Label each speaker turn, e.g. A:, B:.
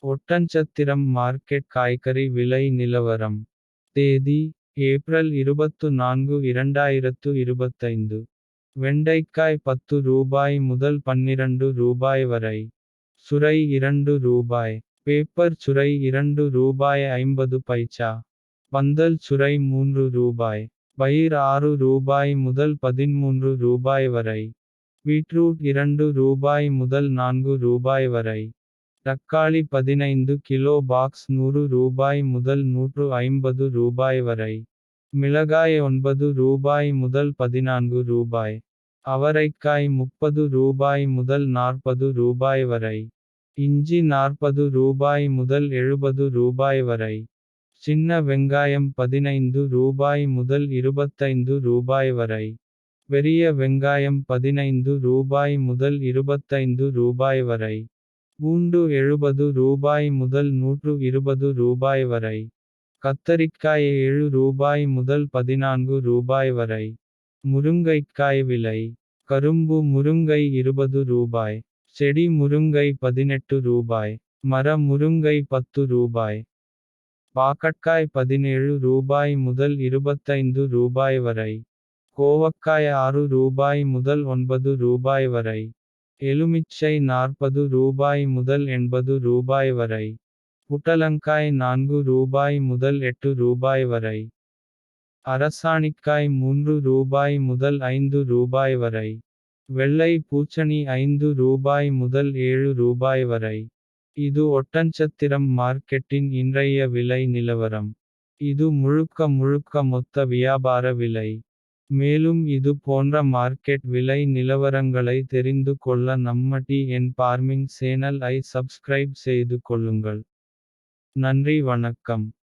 A: Oddanchatram market காய்கறி விலை நிலவரம். தேதி ஏப்ரல் 24 2025. வெண்டைக்காய் 10 ரூபாய் முதல் 12 ரூபாய் வரை. சுரை 2 ரூபாய். பேப்பர் சுரை 2 ரூபாய் 50 பைசா. பந்தல் சுரை 3 ரூபாய். பயிர் 6 ரூபாய் முதல் 13 ரூபாய் வரை. பீட்ரூட் 2 ரூபாய் முதல் 4 ரூபாய் வரை. தக்காளி 15 கிலோ பாக்ஸ் 100 ரூபாய் முதல் 150 ரூபாய் வரை. மிளகாய் 9 ரூபாய் முதல் 14 ரூபாய். அவரைக்காய் 30 ரூபாய் முதல் 40 ரூபாய் வரை. இஞ்சி 40 ரூபாய் முதல் 70 ரூபாய் வரை. சின்ன வெங்காயம் 15 ரூபாய் முதல் 25 ரூபாய் வரை. பெரிய வெங்காயம் 15 ரூபாய் முதல் 25 ரூபாய் வரை. பூண்டு 70 ரூபாய் முதல் 120 ரூபாய் வரை. கத்தரிக்காய் 7 ரூபாய் முதல் 14 ரூபாய் வரை. முருங்கைக்காய் விலை. கரும்பு முருங்கை 20 ரூபாய். செடி முருங்கை 18 ரூபாய். மர முருங்கை 10 ரூபாய். பாக்கட்காய் 17 ரூபாய் முதல் 25 ரூபாய் வரை. கோவக்காய் 6 ரூபாய் முதல் 9 ரூபாய் வரை. எலுமிச்சை 40 ரூபாய் முதல் 80 ரூபாய் வரை. புடலங்காய் 4 ரூபாய் முதல் 8 ரூபாய் வரை. அரசாணிக்காய் 3 ரூபாய் முதல் 5 ரூபாய் வரை. வெள்ளை பூசணி 5 ரூபாய் முதல் 7 ரூபாய் வரை. இது ஒட்டன்சத்திரம் மார்க்கெட்டின் இன்றைய விலை நிலவரம். இது முழுக்க மொத்த வியாபார விலை. மேலும் இது போன்ற மார்க்கெட் விலை நிலவரங்களை தெரிந்து கொள்ள நம்ம TN Farming சேனல் ஐ சப்ஸ்கிரைப் செய்து கொள்ளுங்கள். நன்றி வணக்கம்.